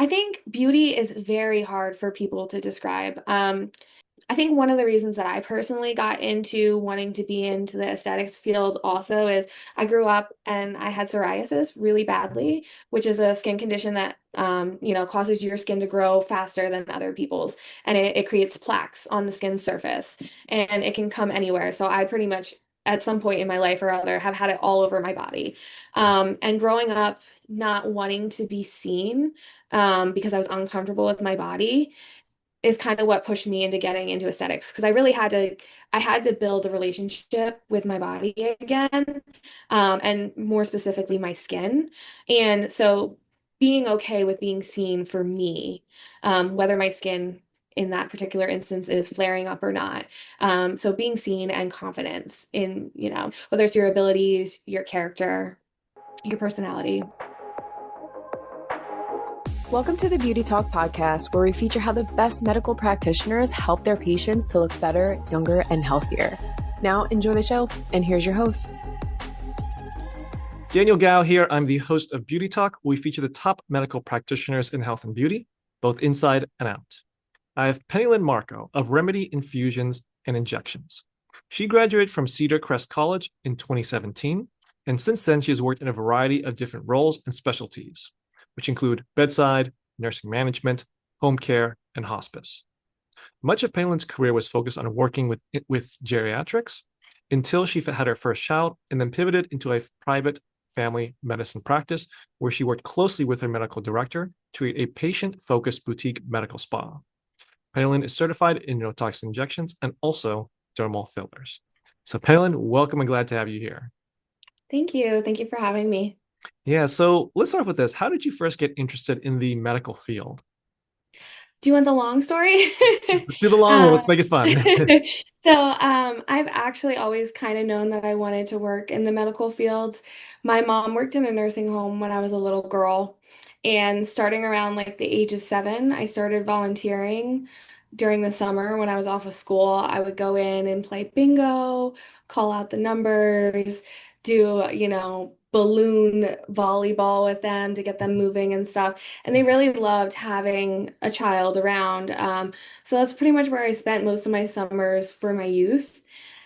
I think beauty is very hard for people to describe. I think one of the reasons that I personally got into wanting to be into the aesthetics field also is I grew up and I had psoriasis really badly, which is a skin condition that causes your skin to grow faster than other people's, and it creates plaques on the skin surface, and it can come anywhere. So I pretty much at some point in my life or other have had it all over my body. And growing up not wanting to be seen because I was uncomfortable with my body is kind of what pushed me into getting into aesthetics because I had to build a relationship with my body again, and more specifically my skin. And so being okay with being seen for me, whether my skin in that particular instance is flaring up or not. So being seen and confidence in, whether it's your abilities, your character, your personality. Welcome to the Beauty Talk podcast, where we feature how the best medical practitioners help their patients to look better, younger, and healthier. Now, enjoy the show, and here's your host. Daniel Gao here. I'm the host of Beauty Talk. We feature the top medical practitioners in health and beauty, both inside and out. I have Pennylyn Marco of Remedy Infusions and Injections. She graduated from Cedar Crest College in 2017, and since then she has worked in a variety of different roles and specialties, which include bedside, nursing management, home care, and hospice. Much of Pennylyn's career was focused on working with geriatrics until she had her first child and then pivoted into a private family medicine practice where she worked closely with her medical director to create a patient-focused boutique medical spa. Pennylyn is certified in Botox injections and also dermal fillers. So Pennylyn, welcome and glad to have you here. Thank you. Thank you for having me. Yeah, so let's start with this. How did you first get interested in the medical field? Do you want the long story? Do the long one. Um, Let's make it fun. I've actually always kind of known that I wanted to work in the medical fields. My mom worked in a nursing home when I was a little girl, and starting around like the age of 7, I started volunteering during the summer when I was off of school. I would go in and play bingo, call out the numbers, do, balloon volleyball with them to get them moving and stuff. And they really loved having a child around. So that's pretty much where I spent most of my summers for my youth.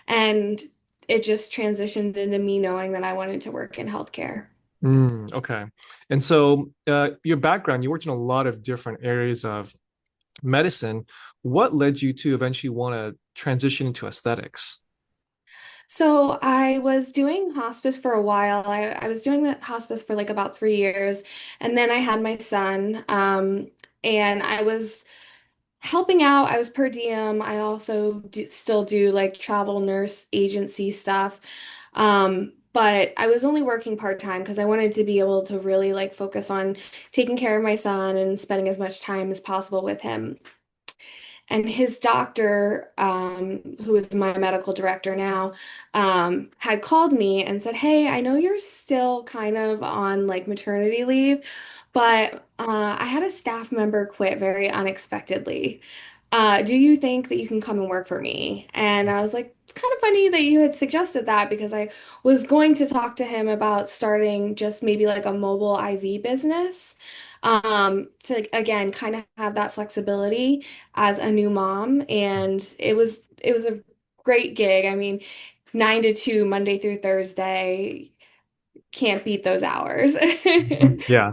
And it just transitioned into me knowing that I wanted to work in healthcare. Okay. And so your background, you worked in a lot of different areas of medicine. What led you to eventually want to transition into aesthetics? So I was doing hospice for a while. I was doing the hospice for like about 3 years, and then I had my son. And I was helping out. I was per diem. I also still do like travel nurse agency stuff. But I was only working part-time because I wanted to be able to really like focus on taking care of my son and spending as much time as possible with him. And his doctor, who is my medical director now, had called me and said, "Hey, I know you're still kind of on like maternity leave, but I had a staff member quit very unexpectedly. Do you think that you can come and work for me?" And I was like, "It's kind of funny that you had suggested that because I was going to talk to him about starting just maybe like a mobile IV business, to again kind of have that flexibility as a new mom." And it was a great gig. I mean, 9 to 2, Monday through Thursday, can't beat those hours. Yeah.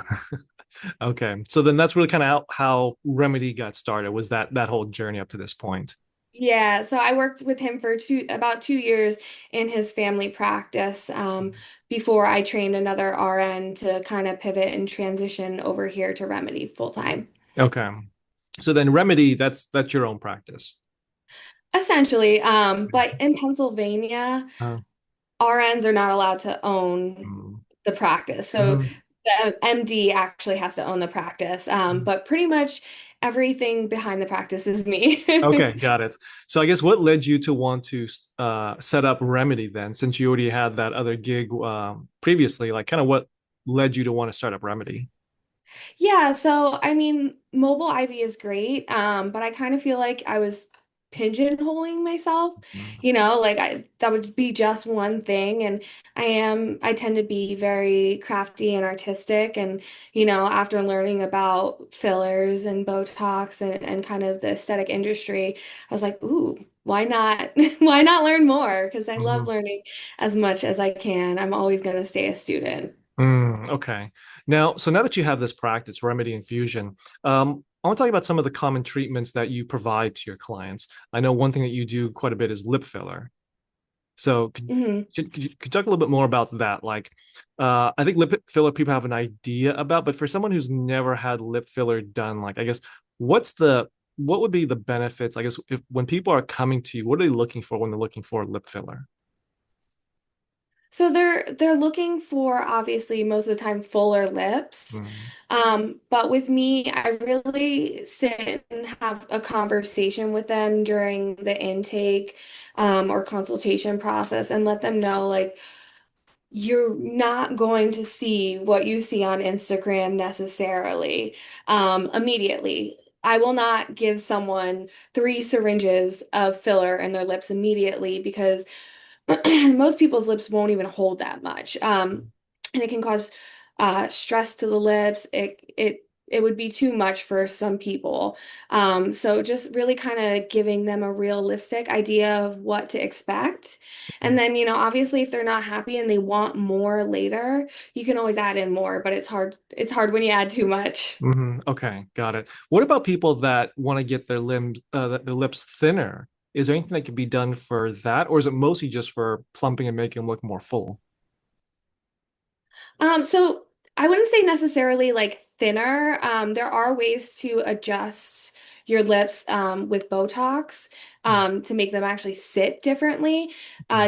Okay. So then that's really kind of how Remedy got started, was that whole journey up to this point. Yeah, so I worked with him for about 2 years in his family practice, before I trained another RN to kind of pivot and transition over here to Remedy full time. Okay. So then Remedy, that's your own practice. Essentially, but in Pennsylvania, Uh, RNs are not allowed to own mm, the practice. So mhm. the MD actually has to own the practice. But pretty much everything behind the practice is me. Okay, got it. So I guess what led you to want to set up Remedy then, since you already had that other gig previously? Like, kind of what led you to want to start up Remedy? Yeah, so I mean, mobile IV is great, but I kind of feel like I was pigeonholing myself, Mhm. like that would be just one thing. And I tend to be very crafty and artistic. And, after learning about fillers and Botox and kind of the aesthetic industry, I was like, ooh, why not? Why not learn more? Because I love Mhm. learning as much as I can. I'm always going to stay a student. Okay. Now that you have this practice, remedy infusion, I want to talk about some of the common treatments that you provide to your clients. I know one thing that you do quite a bit is lip filler. So Mhm. could you talk a little bit more about that? Like, I think lip filler people have an idea about, but for someone who's never had lip filler done, like, I guess, what would be the benefits? I guess if when people are coming to you, what are they looking for when they're looking for lip filler? So they're looking for obviously most of the time fuller lips. Mm, But with me, I really sit and have a conversation with them during the intake or consultation process and let them know like you're not going to see what you see on Instagram necessarily immediately. I will not give someone 3 syringes of filler in their lips immediately because most people's lips won't even hold that much. And it can cause stress to the lips. It would be too much for some people. So just really kind of giving them a realistic idea of what to expect. And mm, then, obviously if they're not happy and they want more later, you can always add in more, but it's hard. It's hard when you add too much. Okay, got it. What about people that want to get their lips thinner? Is there anything that could be done for that, or is it mostly just for plumping and making them look more full? So I wouldn't say necessarily like thinner. There are ways to adjust your lips with Botox to make them actually sit differently,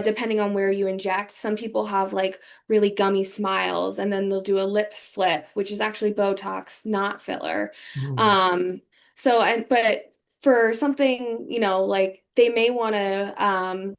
depending on where you inject. Some people have like really gummy smiles, and then they'll do a lip flip, which is actually Botox, not filler. Mm, Um, but for something, like they may want to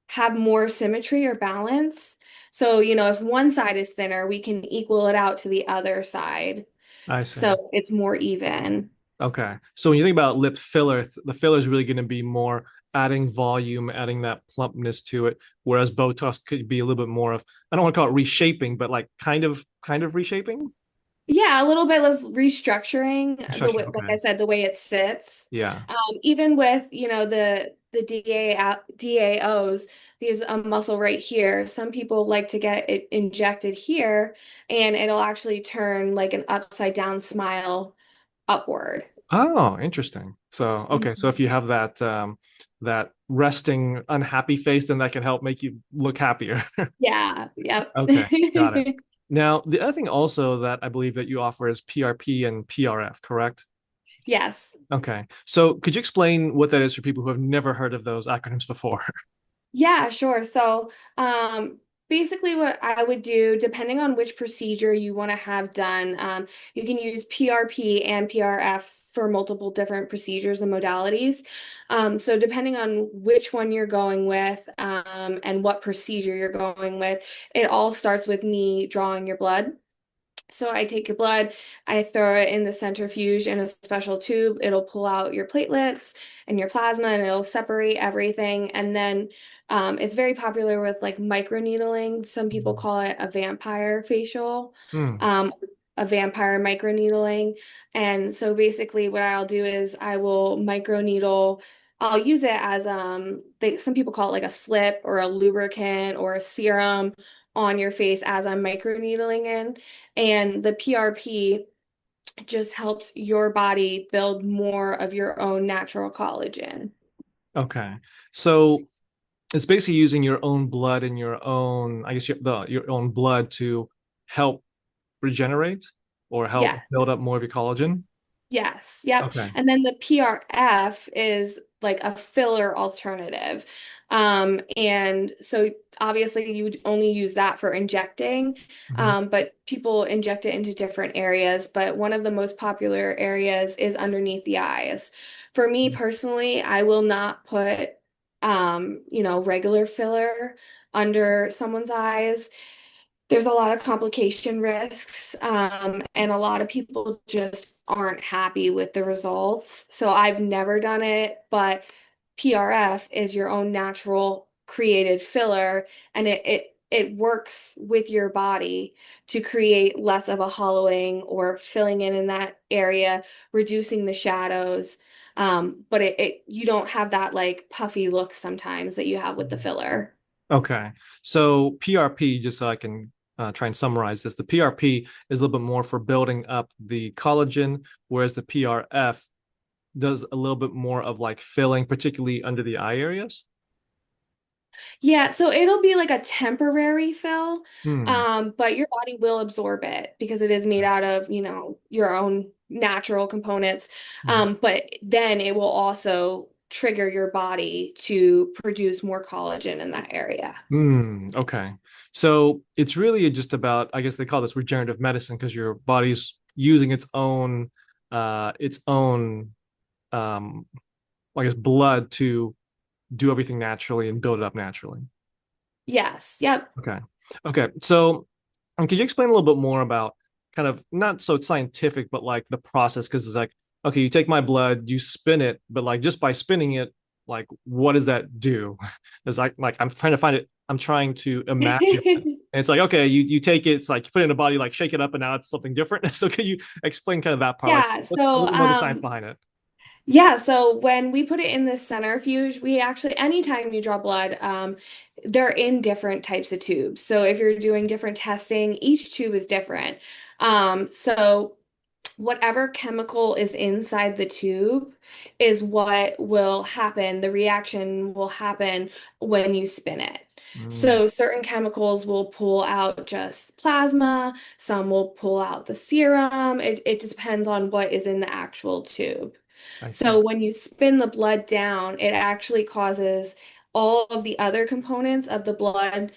have more symmetry or balance. So, if one side is thinner, we can equal it out to the other side. I see. So it's more even. Okay. So when you think about lip filler, the filler is really going to be more adding volume, adding that plumpness to it, whereas Botox could be a little bit more of, I don't want to call it reshaping, but like kind of reshaping. Yeah, a little bit of restructuring the way, Restructuring. like Okay. I said, the way it sits. Yeah. Even with, the DAOs, there's a muscle right here. Some people like to get it injected here, and it'll actually turn like an upside down smile upward. Oh, interesting. So, okay. So if you have that resting unhappy face, then that can help make you look happier. Yeah, yep. Okay, got it. Now, the other thing also that I believe that you offer is PRP and PRF, correct? Yes. Okay. So could you explain what that is for people who have never heard of those acronyms before? Yeah, sure. So, basically what I would do, depending on which procedure you want to have done, you can use PRP and PRF for multiple different procedures and modalities. So depending on which one you're going with, and what procedure you're going with, it all starts with me drawing your blood. So I take your blood, I throw it in the centrifuge in a special tube. It'll pull out your platelets and your plasma and it'll separate everything. And then it's very popular with like microneedling. Some people call it a vampire facial, Hmm. um, a vampire microneedling. And so basically what I'll do is I will microneedle. I'll use it as some people call it like a slip or a lubricant or a serum on your face as I'm microneedling in. And the PRP just helps your body build more of your own natural collagen. Okay. So it's basically using your own blood and your own, I guess your own blood to help regenerate or help Yeah. build up more of your collagen. Yes. Yep. Okay. And then the PRF is like a filler alternative. And so obviously you would only use that for injecting, Mhm. but people inject it into different areas. But one of the most popular areas is underneath the eyes. For me personally, I will not put, regular filler under someone's eyes. There's a lot of complication risks, and a lot of people just aren't happy with the results. So I've never done it, but PRF is your own natural created filler, and it works with your body to create less of a hollowing or filling in that area, reducing the shadows. But it you don't have that like puffy look sometimes that you have with the filler. Okay. So PRP, just so I can try and summarize this, the PRP is a little bit more for building up the collagen, whereas the PRF does a little bit more of like filling, particularly under the eye areas. Yeah, so it'll be like a temporary fill, Hmm. but your body will absorb it because it is made out of, your own natural components. But then it will also trigger your body to produce more collagen in that area. Okay. So it's really just about, I guess they call this regenerative medicine because your body's using its own, um, I guess, blood to do everything naturally and build it up naturally. Yes, yep. Okay. Okay. So, could you explain a little bit more about kind of not so scientific, but like the process? Because it's like, okay, you take my blood, you spin it, but like just by spinning it, like what does that do? It's like I'm trying to find it. I'm trying to imagine. And it's like, okay, you take it, it's like you put it in a body, like shake it up, and now it's something different. So could you explain kind of that part? Like Yeah, what's a so little more of the science behind it? yeah, so when we put it in the centrifuge, we actually, anytime you draw blood, they're in different types of tubes. So if you're doing different testing, each tube is different. So whatever chemical is inside the tube is what will happen. The reaction will happen when you spin it. Mm, So certain chemicals will pull out just plasma, some will pull out the serum. It just depends on what is in the actual tube. I see. So when you spin the blood down, it actually causes all of the other components of the blood,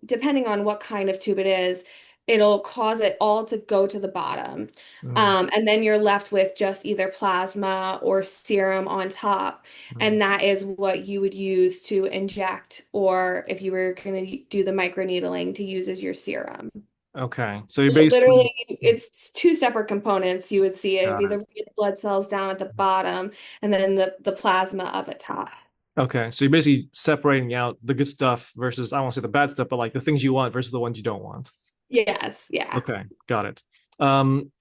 depending on what kind of tube it is, it'll cause it all to go to the bottom. Mm, And then you're left with just either plasma or serum on top. mm. And that is what you would use to inject, or if you were going to do the microneedling, to use as your serum. Okay. So you basically Literally, it's two separate components. You would see it. It'd got be it. the red blood cells down at the bottom, and then the plasma up at top. Okay, so you're basically separating out the good stuff versus, I won't say the bad stuff, but like the things you want versus the ones you don't want. Yes, yeah. Okay, got it.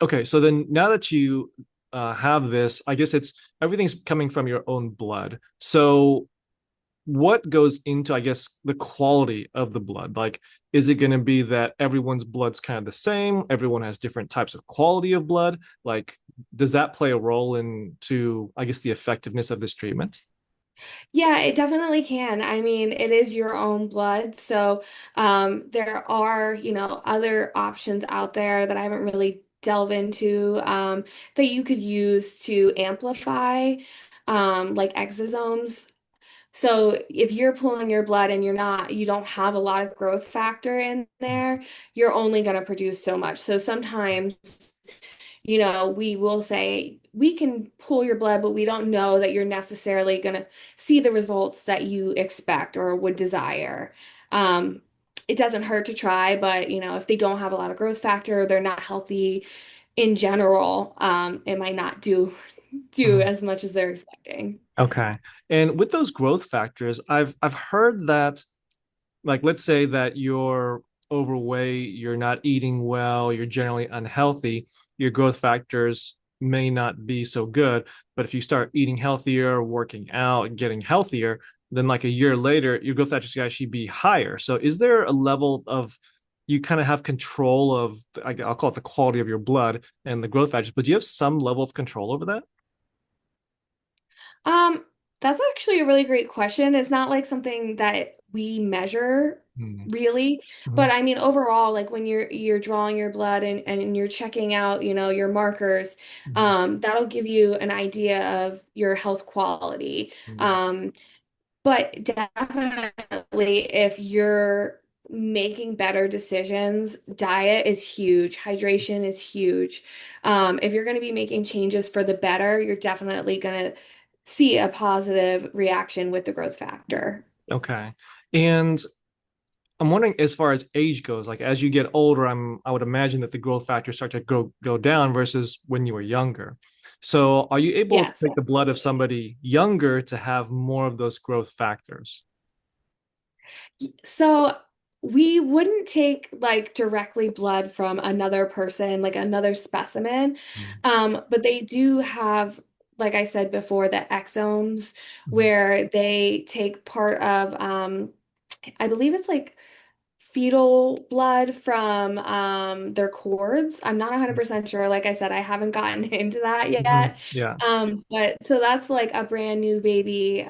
Okay, so then now that you have this, I guess it's everything's coming from your own blood. So what goes into, I guess, the quality of the blood? Like, is it going to be that everyone's blood's kind of the same? Everyone has different types of quality of blood? Like, does that play a role into, I guess, the effectiveness of this treatment? Yeah, it definitely can. I mean, it is your own blood. So there are, other options out there that I haven't really delved into that you could use to amplify, like exosomes. So if you're pulling your blood and you don't have a lot of growth factor in there, you're only going to produce so much. So sometimes, we will say we can pull your blood, but we don't know that you're necessarily going to see the results that you expect or would desire. Um, it doesn't hurt to try, but if they don't have a lot of growth factor, they're not healthy in general, it might not do Mhm. as much as they're expecting. Okay. And with those growth factors, I've heard that, like, let's say that you're overweight, you're not eating well, you're generally unhealthy, your growth factors may not be so good. But if you start eating healthier, working out, getting healthier, then like a year later, your growth factors can actually be higher. So is there a level of, you kind of have control of, I'll call it the quality of your blood and the growth factors, but do you have some level of control over that? Um, that's actually a really great question. It's not like something that we measure Mm-hmm. really, but I mean overall, like when you're drawing your blood and you're checking out, your markers, that'll give you an idea of your health quality. Mm-hmm. But definitely if you're making better decisions, diet is huge, hydration is huge. If you're going to be making changes for the better, you're definitely going to see a positive reaction with the growth factor. Okay. And I'm wondering as far as age goes, like as you get older, I would imagine that the growth factors start to go down versus when you were younger. So are you able to Yes, take the blood of absolutely. somebody younger to have more of those growth factors? So we wouldn't take like directly blood from another person, like another specimen. But they do have, like I said before, the exomes Mhm. where they take part of, I believe it's like fetal blood from their cords. I'm not 100% sure. Like I said, I haven't gotten into that Mhm. yet. Yeah. But so that's like a brand new baby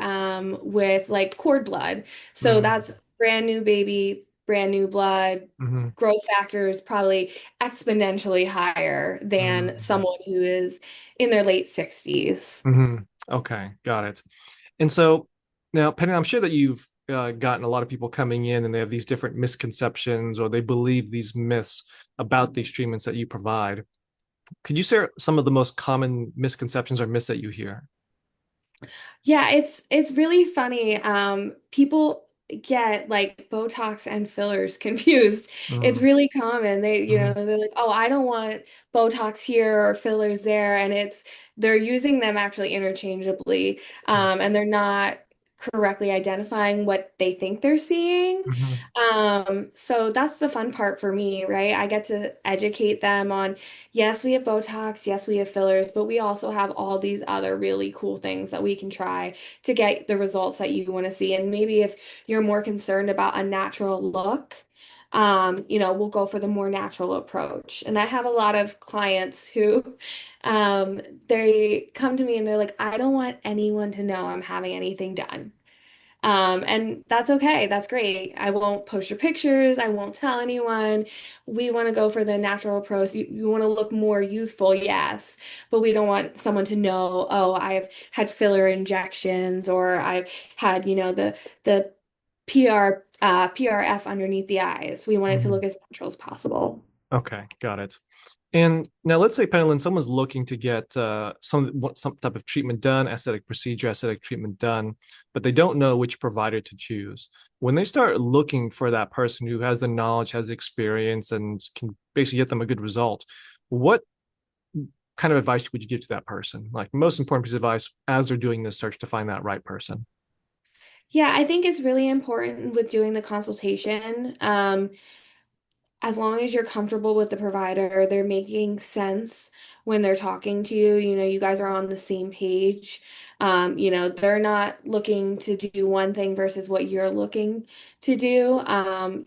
with like cord blood. So Mhm. that's brand new baby, brand new blood. Mhm. Growth factor is probably exponentially higher than Mhm. someone who is in their late 60s. Mhm. Okay, got it. And so now, Penny, I'm sure that you've gotten a lot of people coming in and they have these different misconceptions or they believe these myths about these treatments that you provide. Could you share some of the most common misconceptions or myths that you hear? Yeah, it's really funny. People get like Botox and fillers confused. It's Mm, really common. mhm, They're like, "Oh, I don't want Botox here or fillers there," and they're using them actually interchangeably, and they're not correctly identifying what they think they're seeing. mhm, So that's the fun part for me, right? I get to educate them on, yes, we have Botox, yes, we have fillers, but we also have all these other really cool things that we can try to get the results that you want to see. And maybe if you're more concerned about a natural look, we'll go for the more natural approach. And I have a lot of clients who, they come to me and they're like, I don't want anyone to know I'm having anything done. And that's okay. That's great. I won't post your pictures. I won't tell anyone. We want to go for the natural approach. You want to look more youthful, yes, but we don't want someone to know, oh, I've had filler injections or I've had, the PRF underneath the eyes. We want it to look mhm. as natural as possible. Okay, got it. And now let's say, Penelyn, someone's looking to get some type of treatment done, aesthetic procedure, aesthetic treatment done, but they don't know which provider to choose. When they start looking for that person who has the knowledge, has experience, and can basically get them a good result, what kind of advice would you give to that person? Like most important piece of advice as they're doing this search to find that right person. Yeah, I think it's really important with doing the consultation. As long as you're comfortable with the provider, they're making sense when they're talking to you, you guys are on the same page. They're not looking to do one thing versus what you're looking to do.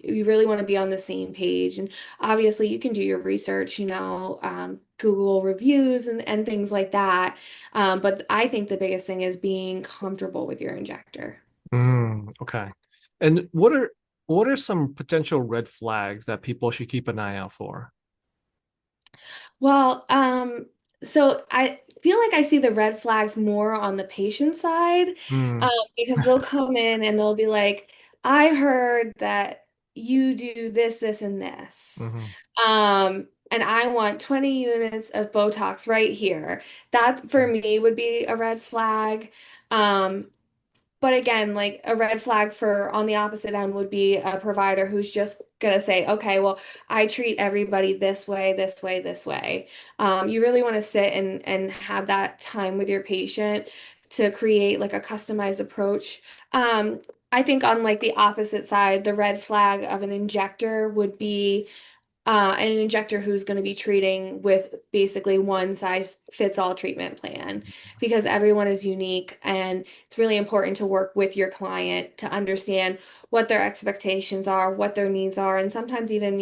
You really want to be on the same page. And obviously, you can do your research, Google reviews and things like that. But I think the biggest thing is being comfortable with your injector. Okay. And what are some potential red flags that people should keep an eye out for? Well, so I feel like I see the red flags more on the patient side, Mm, because they'll come in and they'll be like, I heard that you do this, this, and this. mhm, And I want 20 units of Botox right here. That for me would be a red flag. Um, but again, like a red flag for on the opposite end would be a provider who's just gonna say, okay, well, I treat everybody this way, this way, this way. You really want to sit and have that time with your patient to create like a customized approach. I think on like the opposite side, the red flag of an injector would be an injector who's going to be treating with basically one size fits all treatment plan because everyone is unique and it's really important to work with your client to understand what their expectations are, what their needs are, and sometimes even,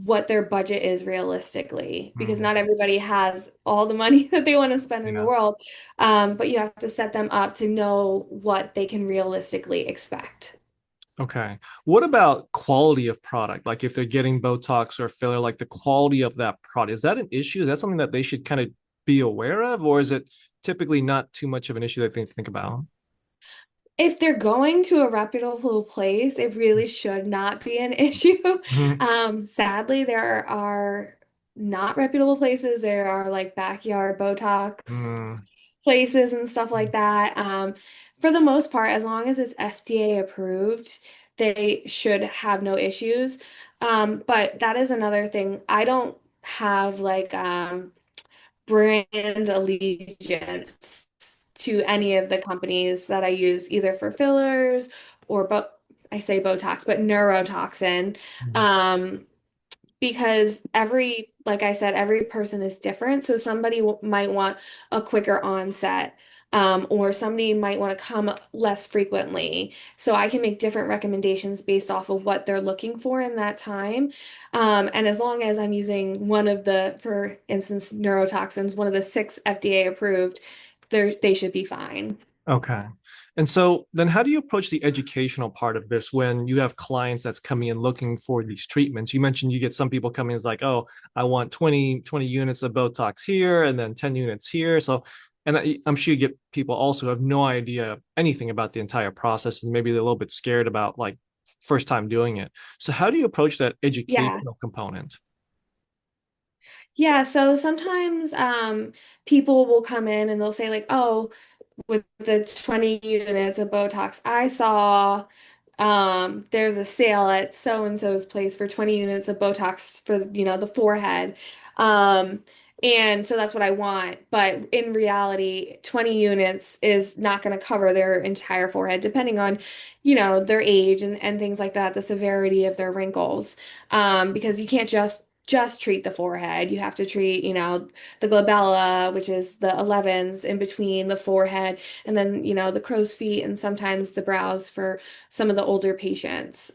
what their budget is realistically because mm, not everybody has all the money that they want to spend in the yeah. world. But you have to set them up to know what they can realistically expect. Okay. What about quality of product? Like if they're getting Botox or filler, like the quality of that product, is that an issue? Is that something that they should kind of be aware of, or is it typically not too much of an issue that they think about? If they're going to a reputable place, it really should not be an issue. Mhm, Sadly, there are not reputable places. There are like backyard Botox mm, places and stuff like that. For the most part, as long as it's FDA approved, they should have no issues. But that is another thing. I don't have like brand allegiance to any of the companies that I use, either for fillers or I say Botox, but neurotoxin. Mhm. Um, because like I said, every person is different. So somebody might want a quicker onset, or somebody might want to come less frequently. So I can make different recommendations based off of what they're looking for in that time. And as long as I'm using one of the, for instance, neurotoxins, one of the six FDA approved, they should be fine. Okay. And so then how do you approach the educational part of this when you have clients that's coming in looking for these treatments? You mentioned you get some people coming as like, oh, I want 20 units of Botox here and then 10 units here. So, and I'm sure you get people also who have no idea anything about the entire process and maybe they're a little bit scared about like first time doing it. So how do you approach that Yeah. educational component? Yeah, so sometimes people will come in and they'll say like, "Oh, with the 20 units of Botox, I saw there's a sale at so and so's place for 20 units of Botox for, the forehead." Um, and so that's what I want. But in reality, 20 units is not going to cover their entire forehead, depending on, their age and things like that, the severity of their wrinkles. Because you can't just treat the forehead. You have to treat, the glabella, which is the 11s in between the forehead, and then, the crow's feet and sometimes the brows for some of the older patients.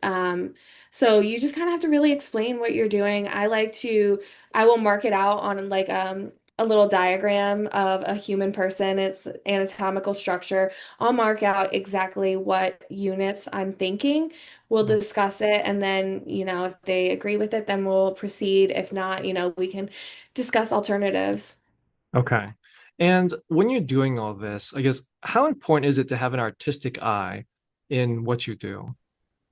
So you just kind of have to really explain what you're doing. I will mark it out on like a little diagram of a human person, its anatomical structure. I'll mark out exactly what units I'm thinking. We'll discuss it, and then, if they agree with it, then we'll proceed. If not, we can discuss alternatives. Okay. And when you're doing all this, I guess, how important is it to have an artistic eye in what you do?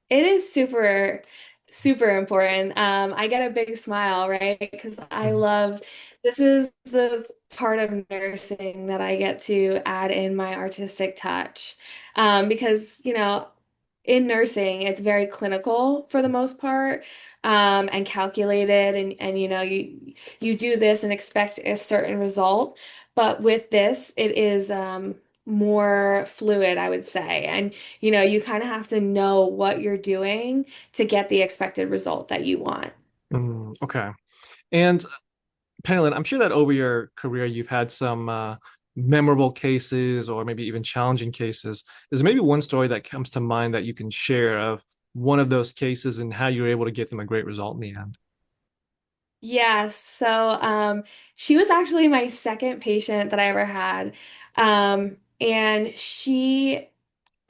It is super, super important. I get a big smile, right? Because Mhm. this is the part of nursing that I get to add in my artistic touch. Because, in nursing, it's very clinical for the most part, and calculated, and you do this and expect a certain result. But with this, it is more fluid, I would say. And you kind of have to know what you're doing to get the expected result that you want. Okay. And Pennylyn, I'm sure that over your career you've had some memorable cases or maybe even challenging cases. Is there maybe one story that comes to mind that you can share of one of those cases and how you were able to get them a great result in the end? Yes, so she was actually my second patient that I ever had. And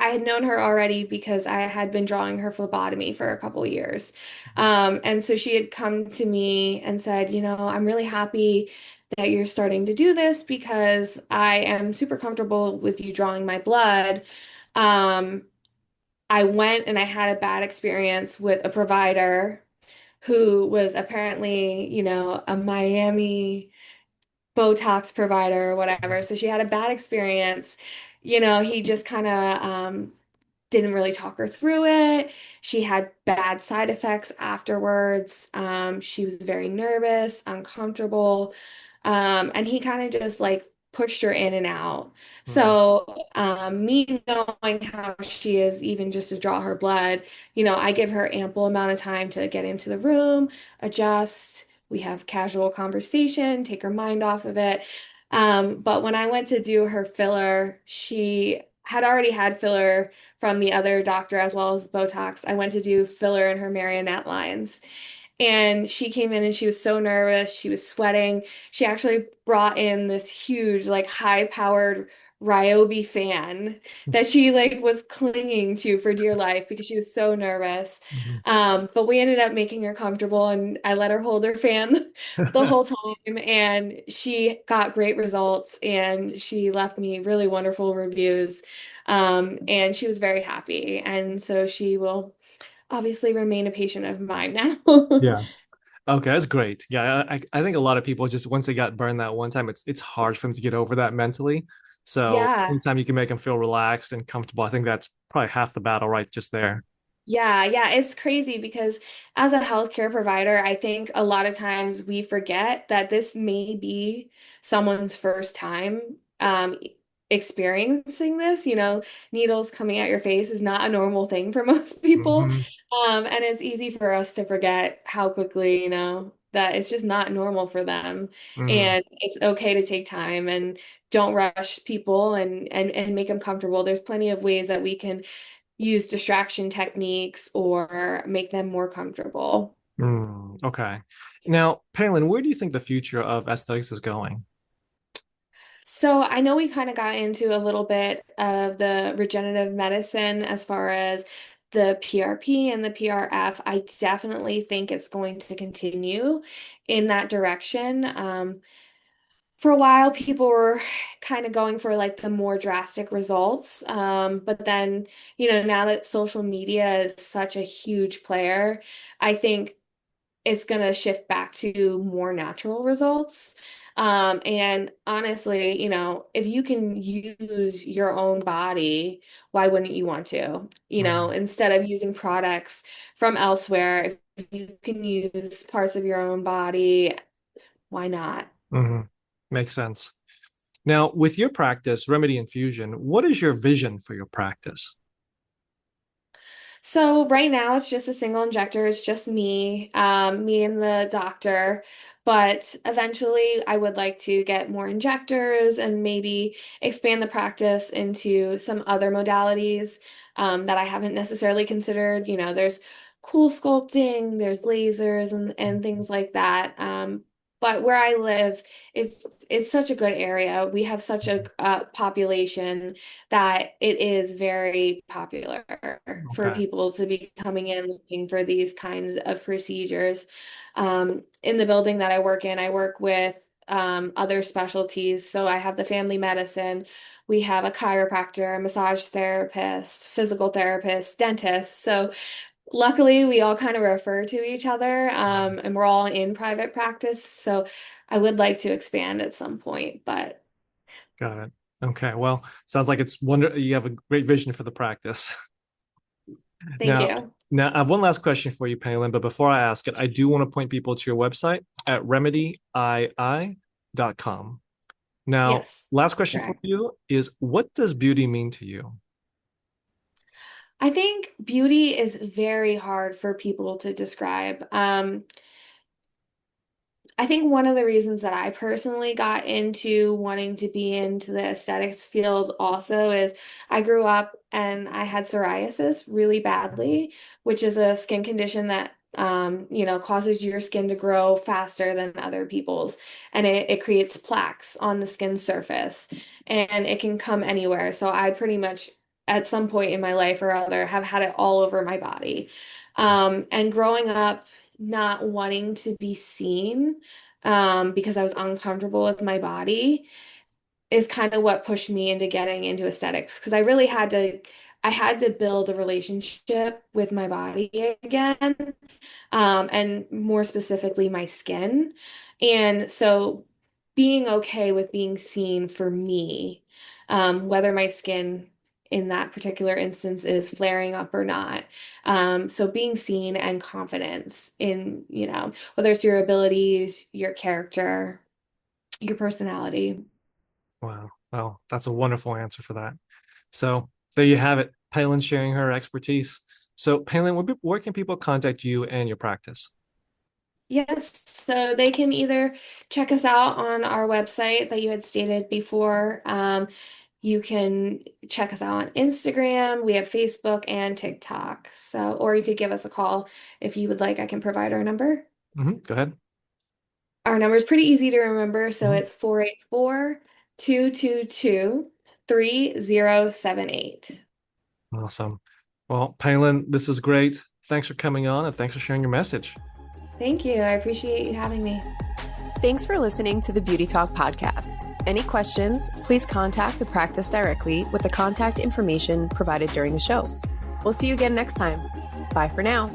I had known her already because I had been drawing her phlebotomy for a couple years. And so she had come to me and said, I'm really happy that you're starting to do this because I am super comfortable with you drawing my blood. Um, I went and I had a bad experience with a provider who was apparently, a Miami Botox provider or whatever. So she had a bad experience. He just kind of didn't really talk her through it. She had bad side effects afterwards. She was very nervous, uncomfortable, and he kind of just like pushed her in and out. Mm, So, me knowing how she is, even just to draw her blood, I give her ample amount of time to get into the room, adjust. We have casual conversation, take her mind off of it. But when I went to do her filler, she had already had filler from the other doctor as well as Botox. I went to do filler in her marionette lines. And she came in and she was so nervous. She was sweating. She actually brought in this huge, like high-powered Ryobi fan that she like was clinging to for dear life because she was so nervous. mhm. But we ended up making her comfortable and I let her hold her fan the whole time and she got great results and she left me really wonderful reviews. And she was very happy. And so she will obviously remain a patient of mine now. Yeah. Okay, that's great. Yeah, I think a lot of people just once they got burned that one time, it's hard for them to get over that mentally. So Yeah. anytime you can make them feel relaxed and comfortable, I think that's probably half the battle right just there. Yeah, it's crazy because as a healthcare provider, I think a lot of times we forget that this may be someone's first time experiencing this. Needles coming at your face is not a normal thing for most people. Hmm. And it's easy for us to forget how quickly, that it's just not normal for them. Hmm. And it's okay to take time and don't rush people and make them comfortable. There's plenty of ways that we can use distraction techniques or make them more comfortable. Okay. Now, Palin, where do you think the future of aesthetics is going? So I know we kind of got into a little bit of the regenerative medicine as far as the PRP and the PRF. I definitely think it's going to continue in that direction. For a while, people were kind of going for like the more drastic results. But then, now that social media is such a huge player, I think it's going to shift back to more natural results. And honestly, if you can use your own body, why wouldn't you want to? Hmm. Instead of using products from elsewhere, if you can use parts of your own body, why not? Hmm. Makes sense. Now, with your practice, Remedy Infusion, what is your vision for your practice? So right now it's just a single injector. It's just me and the doctor. But eventually I would like to get more injectors and maybe expand the practice into some other modalities that I haven't necessarily considered. There's cool sculpting, there's lasers and things like that. But where I live, it's such a good area. We have such a population that it is very popular for Okay. people to be coming in looking for these kinds of procedures. In the building that I work in, I work with other specialties. So I have the family medicine, we have a chiropractor, a massage therapist, physical therapist, dentist. So luckily, we all kind of refer to each other, and we're all in private practice. So I would like to expand at some point, but Got it. Okay. Well, sounds like it's wonder you have a great vision for the practice. thank Now, you. now I have one last question for you, Pennylyn, but before I ask it, I do want to point people to your website at remedii.com. Now, Yes, last question for correct. you is what does beauty mean to you? I think beauty is very hard for people to describe. I think one of the reasons that I personally got into wanting to be into the aesthetics field also is I grew up and I had psoriasis really badly, which is a skin condition that causes your skin to grow faster than other people's. And it creates plaques on the skin surface and it can come anywhere. So I pretty much at some point in my life or other have had it all over my body. And growing up not wanting to be seen because I was uncomfortable with my body is kind of what pushed me into getting into aesthetics because I had to build a relationship with my body again, and more specifically my skin. And so being okay with being seen for me, whether my skin in that particular instance is flaring up or not. So being seen and confidence in, whether it's your abilities, your character, your personality. Wow. Well, that's a wonderful answer for that. So there you have it. Palin sharing her expertise. So, Palin, where can people contact you and your practice? Yes, so they can either check us out on our website that you had stated before. You can check us out on Instagram. We have Facebook and TikTok. So, or you could give us a call if you would like. I can provide our number. Go ahead. Our number is pretty easy to remember. So Mhm. it's 484-222-3078. Awesome. Well, Palin, this is great. Thanks for coming on and thanks for sharing your message. Thank you. I appreciate you having me. Thanks for listening to the Beauty Talk podcast. Any questions, please contact the practice directly with the contact information provided during the show. We'll see you again next time. Bye for now.